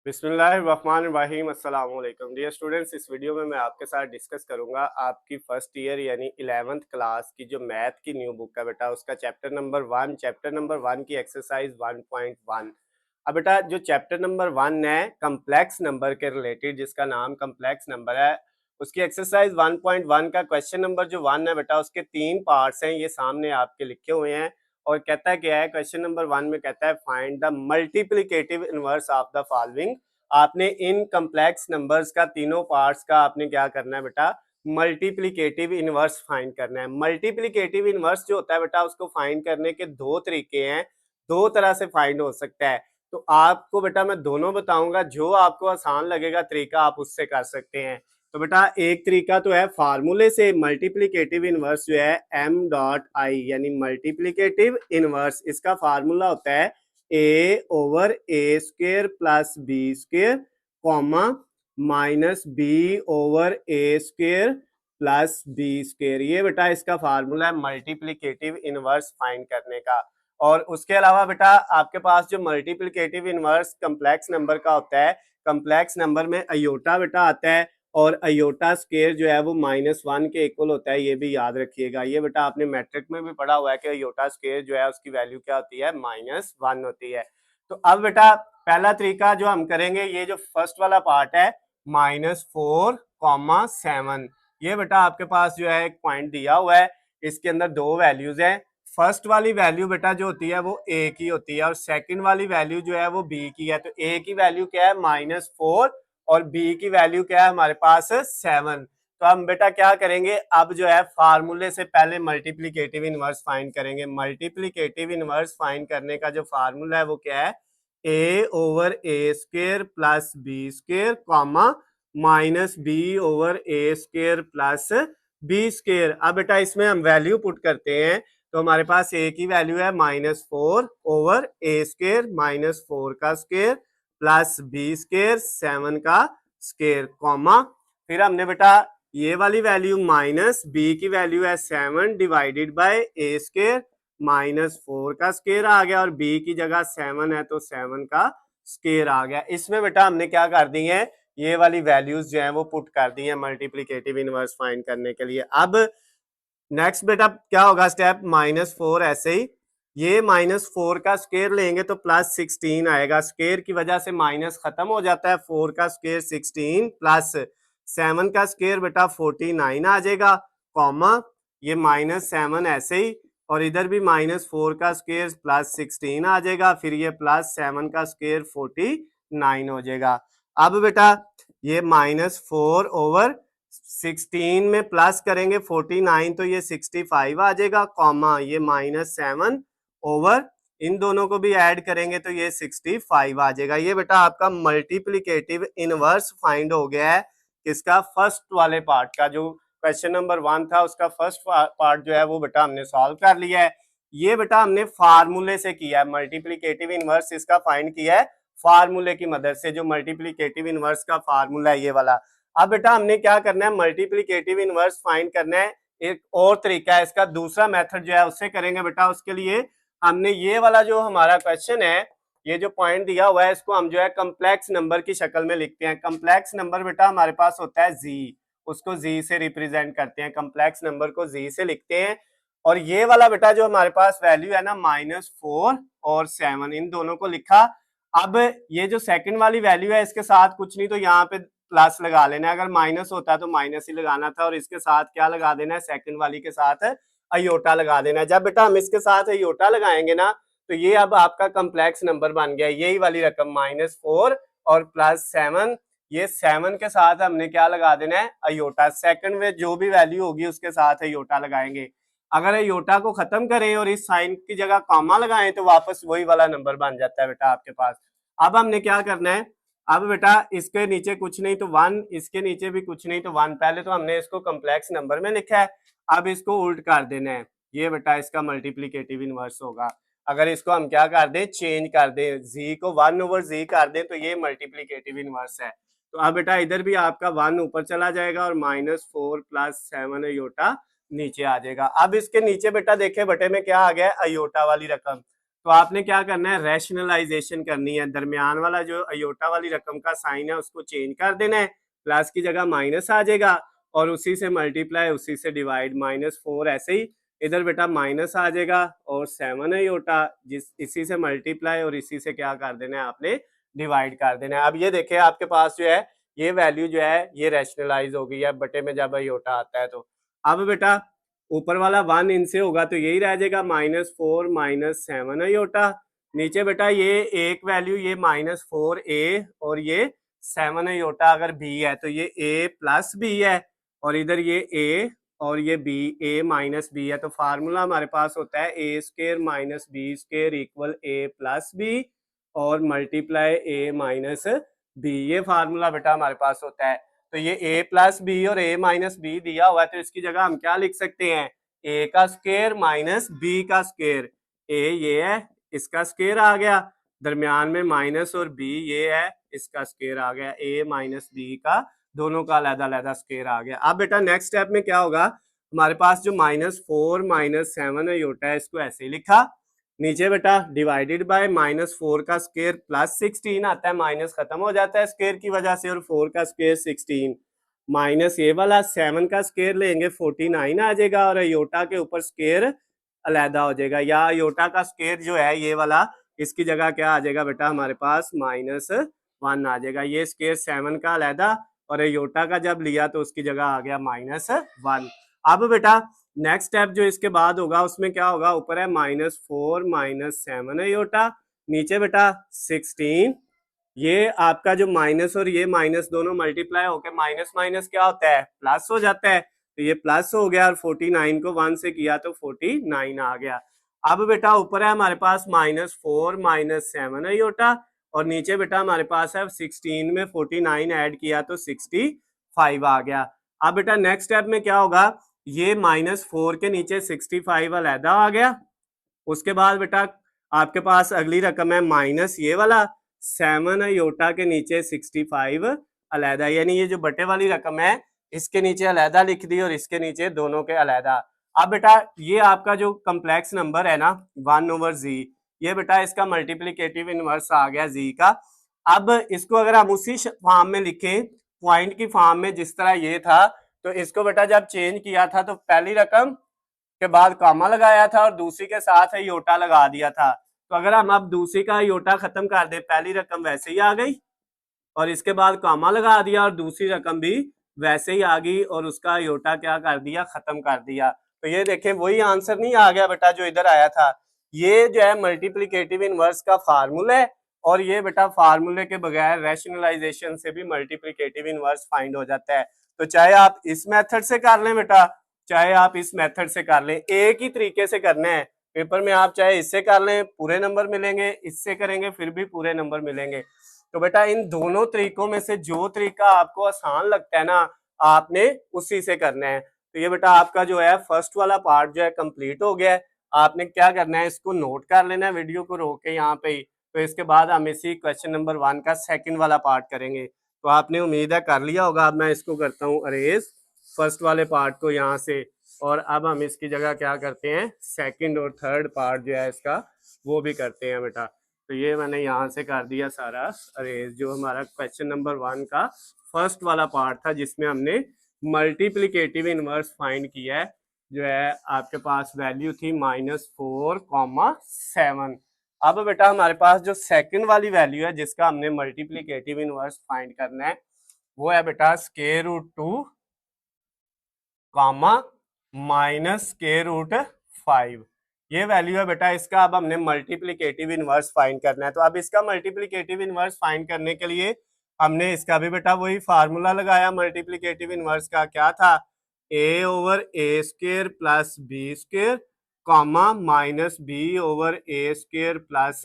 बिस्मिल्लाहिर्रहमानिर्रहीम अस्सलाम वालेकुम डियर स्टूडेंट्स। इस वीडियो में मैं आपके साथ डिस्कस करूंगा आपकी फर्स्ट ईयर यानी 11th क्लास की जो मैथ की न्यू बुक है बेटा, उसका चैप्टर नंबर 1 की एक्सरसाइज 1.1। अब बेटा जो चैप्टर नंबर 1 है कम्प्लेक्स नंबर के रिलेटेड, जिसका नाम कम्प्लेक्स नंबर है, उसकी एक्सरसाइज 1.1 का क्वेश्चन नंबर जो 1 है बेटा, उसके 3 पार्ट्स हैं, ये सामने आपके लिखे हुए हैं। और कहता है क्या है, क्वेश्चन नंबर 1 में कहता है find the multiplicative inverse of the following. आपने इन कम्प्लेक्स नंबर्स का तीनों पार्ट्स का आपने क्या करना है बेटा, मल्टीप्लिकेटिव इनवर्स फाइंड करना है। मल्टीप्लिकेटिव इनवर्स जो होता है बेटा, उसको फाइंड करने के दो तरीके हैं, दो तरह से फाइंड हो सकता है। तो आपको बेटा मैं दोनों बताऊंगा, जो आपको आसान लगेगा तरीका आप उससे कर सकते हैं। तो बेटा एक तरीका तो है फार्मूले से, मल्टीप्लिकेटिव इनवर्स जो है m डॉट आई यानी मल्टीप्लिकेटिव इनवर्स, इसका फार्मूला होता है a over A square plus B square comma minus B over A square plus B square. ये बेटा इसका फार्मूला है मल्टीप्लिकेटिव इनवर्स फाइंड करने का। और उसके अलावा बेटा आपके पास जो मल्टीप्लिकेटिव इनवर्स कम्प्लेक्स नंबर का होता है, कम्प्लेक्स नंबर में अयोटा बेटा आता है और अयोटा स्क्वायर जो है वो -1 के इक्वल होता है, ये भी याद रखिएगा। ये बेटा आपने मैट्रिक में भी पढ़ा हुआ है कि अयोटा स्क्वायर जो है उसकी वैल्यू क्या होती है, -1 होती है। तो अब बेटा पहला तरीका जो हम करेंगे, ये जो फर्स्ट वाला पार्ट है -4, 7, ये बेटा आपके पास जो है एक पॉइंट दिया हुआ है, इसके अंदर दो वैल्यूज हैं। फर्स्ट वाली वैल्यू बेटा जो होती है वो ए की होती है और सेकंड वाली वैल्यू जो है वो बी की है। तो ए की वैल्यू क्या है, -4 और बी की वैल्यू क्या है हमारे पास 7। तो हम बेटा क्या करेंगे, अब जो है फार्मूले से पहले मल्टीप्लिकेटिव इनवर्स फाइंड करेंगे। मल्टीप्लिकेटिव इनवर्स फाइंड करने का जो फार्मूला है वो क्या है, A over A square plus B square comma minus B over A square plus B square. अब बेटा इसमें हम वैल्यू पुट करते हैं, तो हमारे पास ए की वैल्यू है -4 ओवर ए स्क्वेयर -4 का स्क्वेयर प्लस बी स्क्वेयर 7 का स्क्वेयर कॉमा, फिर हमने बेटा ये वाली वैल्यू माइनस बी की वैल्यू है 7 डिवाइडेड बाय ए स्क्वेयर -4 का स्क्वेयर आ गया और बी की जगह 7 है तो 7 का स्क्वेयर आ गया। इसमें बेटा हमने क्या कर दी है, ये वाली वैल्यूज जो है वो पुट कर दी है मल्टीप्लिकेटिव इनवर्स फाइंड करने के लिए। अब नेक्स्ट बेटा क्या होगा स्टेप, -4 ऐसे ही, ये -4 का स्क्वेयर लेंगे तो +16 आएगा, स्क्वेयर की वजह से माइनस खत्म हो जाता है, 4 का स्क्वेयर 16 प्लस 7 का स्क्वेयर बेटा 49 आ जाएगा कॉमा, ये -7 ऐसे ही और इधर भी -4 का स्क्वेयर +16 आ जाएगा, फिर ये +7 का स्क्वेयर 49 हो जाएगा। अब बेटा ये -4 ओवर 16 में प्लस करेंगे 49 तो ये 65 आ जाएगा कॉमा, ये -7 ओवर इन दोनों को भी ऐड करेंगे तो ये 65 आ जाएगा। ये बेटा आपका मल्टीप्लिकेटिव इनवर्स फाइंड हो गया है किसका, फर्स्ट वाले पार्ट का। जो क्वेश्चन नंबर 1 था उसका फर्स्ट पार्ट जो है वो बेटा हमने सॉल्व कर लिया है। ये बेटा हमने फार्मूले से किया है, मल्टीप्लिकेटिव इनवर्स इसका फाइंड किया है फार्मूले की मदद से। जो मल्टीप्लिकेटिव इनवर्स का फार्मूला है ये वाला। अब बेटा हमने क्या करना है, मल्टीप्लिकेटिव इनवर्स फाइंड करना है। एक और तरीका है इसका, दूसरा मेथड जो है उससे करेंगे बेटा। उसके लिए हमने ये वाला जो हमारा क्वेश्चन है, ये जो पॉइंट दिया हुआ है, इसको हम जो है कम्प्लेक्स नंबर की शक्ल में लिखते हैं। कम्प्लेक्स नंबर बेटा हमारे पास होता है जी, उसको जी से रिप्रेजेंट करते हैं, कम्प्लेक्स नंबर को जी से लिखते हैं। और ये वाला बेटा जो हमारे पास वैल्यू है ना, -4 और 7, इन दोनों को लिखा। अब ये जो सेकंड वाली वैल्यू है इसके साथ कुछ नहीं तो यहाँ पे प्लस लगा लेना है, अगर माइनस होता है तो माइनस ही लगाना था, और इसके साथ क्या लगा देना है, सेकंड वाली के साथ अयोटा लगा देना है। जब बेटा हम इसके साथ अयोटा लगाएंगे ना, तो ये अब आपका कम्प्लेक्स नंबर बन गया, यही वाली रकम -4 और +7, ये 7 के साथ हमने क्या लगा देना है, अयोटा। सेकंड में जो भी वैल्यू होगी उसके साथ अयोटा लगाएंगे। अगर अयोटा को खत्म करें और इस साइन की जगह कॉमा लगाएं तो वापस वही वाला नंबर बन जाता है बेटा आपके पास। अब हमने क्या करना है, अब बेटा इसके नीचे कुछ नहीं तो 1, इसके नीचे भी कुछ नहीं तो 1। पहले तो हमने इसको कम्प्लेक्स नंबर में लिखा है, अब इसको उल्ट कर देना है, ये बेटा इसका मल्टीप्लिकेटिव इनवर्स होगा। अगर इसको हम क्या कर दें, चेंज कर दें, जी को 1/z कर दें तो ये मल्टीप्लिकेटिव इनवर्स है। तो अब बेटा इधर भी आपका 1 ऊपर चला जाएगा और -4 + 7 अयोटा नीचे आ जाएगा। अब इसके नीचे बेटा देखे बटे में क्या आ गया, अयोटा वाली रकम। तो आपने क्या करना है, रैशनलाइजेशन करनी है, दरमियान वाला जो अयोटा वाली रकम का साइन है उसको चेंज कर देना है, प्लस की जगह माइनस आ जाएगा और उसी से मल्टीप्लाई उसी से डिवाइड, -4 ऐसे ही इधर बेटा माइनस आ जाएगा और 7 अयोटा जिस इसी से मल्टीप्लाई और इसी से क्या कर देना है आपने डिवाइड कर देना है। अब ये देखें आपके पास जो है ये वैल्यू जो है ये रैशनलाइज हो गई है बटे में जब अयोटा आता है। तो अब बेटा ऊपर वाला 1 इनसे होगा तो यही रह जाएगा -4 -7 अयोटा। नीचे बेटा ये एक वैल्यू ये -4a और ये 7 अयोटा अगर b है तो ये a प्लस b है और इधर ये a और ये b, a माइनस b है। तो फार्मूला हमारे पास होता है a square minus b square equal a plus b और मल्टीप्लाई a माइनस b, ये फार्मूला बेटा हमारे पास होता है। तो ये a प्लस बी और a माइनस बी दिया हुआ है तो इसकी जगह हम क्या लिख सकते हैं, a का स्क्वायर माइनस b का स्क्वायर। a ये है इसका स्क्वायर आ गया, दरमियान में माइनस और b ये है इसका स्क्वायर आ गया, a माइनस b का दोनों का अलग-अलग स्क्वायर आ गया। अब बेटा नेक्स्ट स्टेप में क्या होगा, हमारे पास जो -4 -7 अयोटा है इसको ऐसे ही लिखा, नीचे बेटा डिवाइडेड बाय -4 का स्क्वायर प्लस 16 आता है, माइनस खत्म हो जाता है स्क्वायर की वजह से और 4 का स्क्वायर 16 माइनस ये वाला 7 का स्क्वायर लेंगे 49 आ जाएगा और अयोटा के ऊपर स्क्वायर अलहदा हो जाएगा, या अयोटा का स्क्वायर जो है ये वाला इसकी जगह क्या आ जाएगा बेटा हमारे पास -1 आ जाएगा। ये स्क्वायर 7 का अलहदा और अयोटा का जब लिया तो उसकी जगह आ गया -1। अब बेटा नेक्स्ट स्टेप जो इसके बाद होगा उसमें क्या होगा, ऊपर है -4 -7 अयोटा, नीचे बेटा 16, ये आपका जो माइनस और ये माइनस दोनों मल्टीप्लाई होकर माइनस माइनस क्या होता है प्लस हो जाता है, तो ये प्लस हो गया और 49 को 1 से किया तो 49 आ गया। अब बेटा ऊपर है हमारे पास -4 -7 अयोटा और नीचे बेटा हमारे पास है 16 में 49 ऐड किया तो 65 आ गया। अब बेटा नेक्स्ट स्टेप में क्या होगा, ये -4 के नीचे 65 अलहदा आ गया, उसके बाद बेटा आपके पास अगली रकम है माइनस ये वाला 7 अयोटा के नीचे 65 अलहदा, यानी ये जो बटे वाली रकम है इसके नीचे अलहदा लिख दी और इसके नीचे दोनों के अलहदा। अब बेटा ये आपका जो कम्प्लेक्स नंबर है ना 1/z, ये बेटा इसका मल्टीप्लिकेटिव इनवर्स आ गया z का। अब इसको अगर हम उसी फॉर्म में लिखें पॉइंट की फॉर्म में जिस तरह ये था, तो इसको बेटा जब चेंज किया था तो पहली रकम के बाद कामा लगाया था और दूसरी के साथ योटा लगा दिया था। तो अगर हम अब दूसरी का योटा खत्म कर दे पहली रकम वैसे ही आ गई और इसके बाद कामा लगा दिया और दूसरी रकम भी वैसे ही आ गई और उसका योटा क्या कर दिया खत्म कर दिया। तो ये देखें वही आंसर नहीं आ गया बेटा जो इधर आया था, ये जो है मल्टीप्लिकेटिव इनवर्स का फार्मूला है और ये बेटा फार्मूले के बगैर रैशनलाइजेशन से भी मल्टीप्लिकेटिव इनवर्स फाइंड हो जाता है। तो चाहे आप इस मेथड से कर लें बेटा चाहे आप इस मेथड से कर लें, एक ही तरीके से करना है पेपर में, आप चाहे इससे कर लें पूरे नंबर मिलेंगे, इससे करेंगे फिर भी पूरे नंबर मिलेंगे। तो बेटा इन दोनों तरीकों में से जो तरीका आपको आसान लगता है ना आपने उसी से करना है। तो ये बेटा आपका जो है फर्स्ट वाला पार्ट जो है कंप्लीट हो गया है। आपने क्या करना है इसको नोट कर लेना है वीडियो को रोक के यहाँ पे ही, तो इसके बाद हम इसी क्वेश्चन नंबर 1 का सेकंड वाला पार्ट करेंगे। तो आपने उम्मीद है कर लिया होगा। अब मैं इसको करता हूँ अरेज फर्स्ट वाले पार्ट को यहाँ से, और अब हम इसकी जगह क्या करते हैं सेकंड और थर्ड पार्ट जो है इसका वो भी करते हैं बेटा। तो ये मैंने यहाँ से कर दिया सारा अरेज, जो हमारा क्वेश्चन नंबर 1 का फर्स्ट वाला पार्ट था जिसमें हमने मल्टीप्लिकेटिव इनवर्स फाइंड किया है, जो है आपके पास वैल्यू थी -4, 7। अब बेटा हमारे पास जो सेकंड वाली वैल्यू है जिसका हमने मल्टीप्लिकेटिव इनवर्स फाइंड करना है वो है बेटा √2 कामा -√5, ये वैल्यू है बेटा इसका। अब हमने मल्टीप्लिकेटिव इनवर्स फाइंड करना है। तो अब इसका मल्टीप्लिकेटिव इनवर्स फाइंड करने के लिए हमने इसका भी बेटा वही फार्मूला लगाया मल्टीप्लिकेटिव इनवर्स का, क्या था a/a² plus b² comma -b/a² plus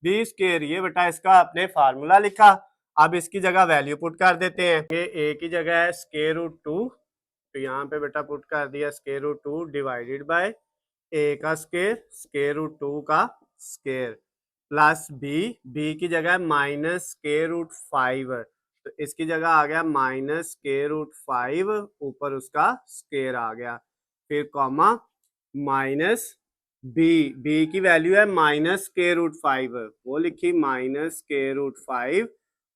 b², ये बेटा इसका आपने फार्मूला लिखा। अब इसकी जगह वैल्यू पुट कर देते हैं, ये a की जगह है √2, तो यहाँ पे बेटा पुट कर दिया √2 डिवाइडेड बाय a का स्क्वायर का स्क्वायर प्लस b की जगह -√5, तो इसकी जगह आ गया -√5 ऊपर उसका स्क्वायर आ गया, फिर कॉमा बी की वैल्यू है -√5, वो लिखी -√5,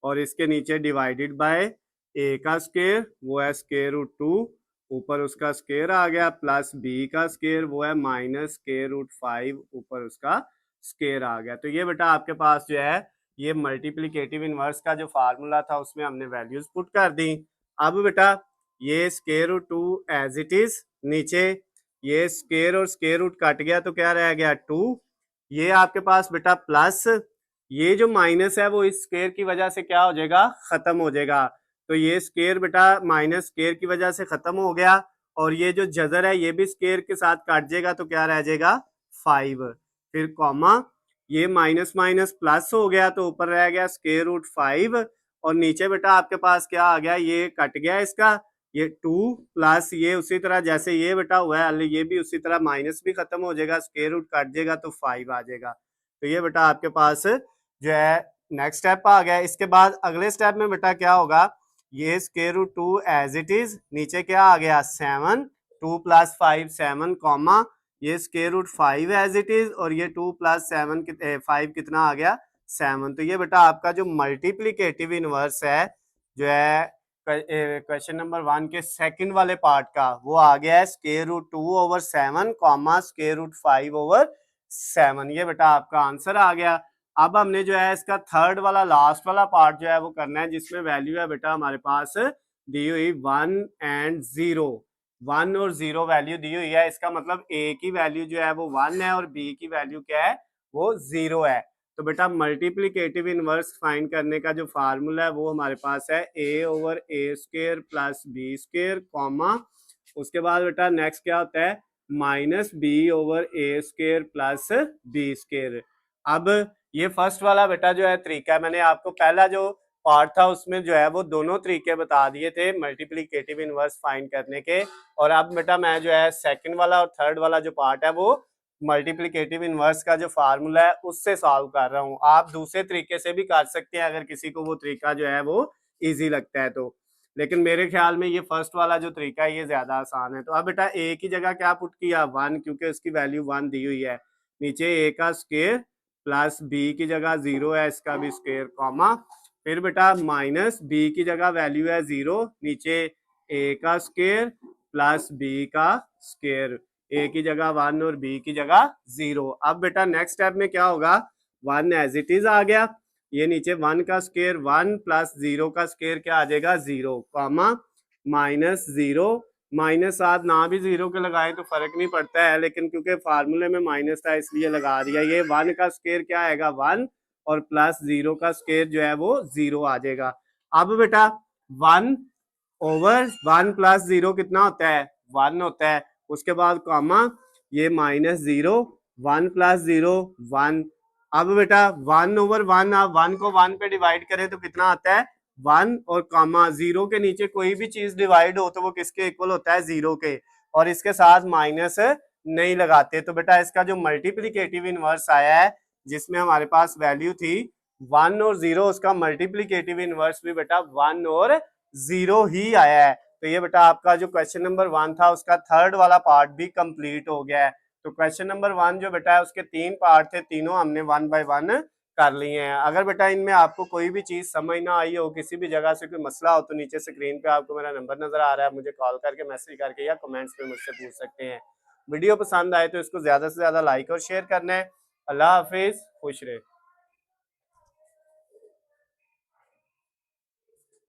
और इसके नीचे डिवाइडेड बाय ए का स्केयर वो है √2, ऊपर उसका स्केयर आ गया, प्लस बी का स्केयर वो है -√5, ऊपर उसका स्केयर आ गया। तो ये बेटा आपके पास जो है ये मल्टीप्लिकेटिव इनवर्स का जो फार्मूला था उसमें हमने वैल्यूज पुट कर दी। अब बेटा ये √2 एज इट इज, नीचे ये स्केयर और स्केयर रूट कट गया तो क्या रह गया 2, ये आपके पास बेटा प्लस, ये जो माइनस है वो इस स्केयर की वजह से क्या हो जाएगा, खत्म हो जाएगा। तो ये स्केयर बेटा माइनस स्केयर की वजह से खत्म हो गया, और ये जो जजर है ये भी स्केयर के साथ काट जाएगा तो क्या रह जाएगा 5, फिर कॉमा, ये माइनस माइनस प्लस हो गया तो ऊपर रह गया √5, और नीचे बेटा आपके पास क्या आ गया, ये कट गया इसका, ये 2 प्लस ये उसी तरह जैसे ये बेटा हुआ है ये भी उसी तरह माइनस भी खत्म हो जाएगा, स्क्वायर रूट कट जाएगा तो 5 आ जाएगा। तो ये बेटा आपके पास जो है नेक्स्ट स्टेप आ गया। इसके बाद अगले स्टेप में बेटा क्या होगा, ये √2 एज इट इज, नीचे क्या आ गया 7, 2 + 5 7, कॉमा, ये √5 एज इट इज, और ये 2 + 7 5 कितना आ गया 7। तो ये बेटा आपका जो मल्टीप्लीकेटिव इनवर्स है जो है क्वेश्चन नंबर 1 के सेकंड वाले पार्ट का, वो आ गया है √2/7, कॉमा √5/7। ये बेटा आपका आंसर आ गया। अब हमने जो है इसका थर्ड वाला लास्ट वाला पार्ट जो है वो करना है, जिसमें वैल्यू है बेटा हमारे पास दी हुई 1 और 0, 1 और 0 वैल्यू दी हुई है। इसका मतलब ए की वैल्यू जो है वो 1 है और बी की वैल्यू क्या है, वो 0 है। तो बेटा मल्टीप्लिकेटिव इनवर्स फाइंड करने का जो फार्मूला है वो हमारे पास है a/a² + b², कॉमा, उसके बाद बेटा नेक्स्ट क्या होता है -b/a² + b²। अब ये फर्स्ट वाला बेटा जो है तरीका है, मैंने आपको पहला जो पार्ट था उसमें जो है वो दोनों तरीके बता दिए थे मल्टीप्लिकेटिव इनवर्स फाइंड करने के, और अब बेटा मैं जो है सेकंड वाला और थर्ड वाला जो पार्ट है वो मल्टीप्लिकेटिव इनवर्स का जो फार्मूला है उससे सॉल्व कर रहा हूँ। आप दूसरे तरीके से भी कर सकते हैं अगर किसी को वो तरीका जो है वो इजी लगता है तो, लेकिन मेरे ख्याल में ये फर्स्ट वाला जो तरीका है ये ज्यादा आसान है। तो अब बेटा ए की जगह क्या पुट किया 1, क्योंकि उसकी वैल्यू 1 दी हुई है, नीचे ए का स्क्वायर प्लस बी की जगह 0 है, इसका भी स्क्वायर, कॉमा, फिर बेटा माइनस बी की जगह वैल्यू है 0, नीचे ए का स्क्वायर प्लस बी का स्क्वायर, ए की जगह 1 और बी की जगह 0। अब बेटा नेक्स्ट स्टेप में क्या होगा, 1 एज इट इज आ गया, ये नीचे 1 का स्क्वायर 1 प्लस 0 का स्क्वायर क्या आ जाएगा 0, कॉमा, -0, माइनस साथ ना भी 0 के लगाए तो फर्क नहीं पड़ता है, लेकिन क्योंकि फार्मूले में माइनस था इसलिए लगा दिया। ये 1 का स्क्वायर क्या आएगा 1, और प्लस 0 का स्क्वायर जो है वो 0 आ जाएगा। अब बेटा 1/1 + 0 कितना होता है 1 होता है, उसके बाद कॉमा, ये -0, 1 + 0 1। अब बेटा 1/1, आप 1 को 1 पे डिवाइड करें तो कितना आता है 1, और कॉमा 0 के नीचे कोई भी चीज डिवाइड हो तो वो किसके इक्वल होता है 0 के, और इसके साथ माइनस नहीं लगाते। तो बेटा इसका जो मल्टीप्लिकेटिव इनवर्स आया है जिसमें हमारे पास वैल्यू थी 1 और 0, उसका मल्टीप्लिकेटिव इनवर्स भी बेटा 1 और 0 ही आया है। तो ये बेटा आपका जो क्वेश्चन नंबर 1 था उसका थर्ड वाला पार्ट भी कंप्लीट हो गया है। तो क्वेश्चन नंबर 1 जो बेटा है उसके 3 पार्ट थे, तीनों हमने 1 बाय 1 कर लिए हैं। अगर बेटा इनमें आपको कोई भी चीज समझ ना आई हो, किसी भी जगह से कोई मसला हो, तो नीचे स्क्रीन पे आपको मेरा नंबर नजर आ रहा है, मुझे कॉल करके, मैसेज करके या कमेंट्स पे मुझसे पूछ सकते हैं। वीडियो पसंद आए तो इसको ज्यादा से ज्यादा लाइक और शेयर करना है। अल्लाह हाफिज, खुश रहे।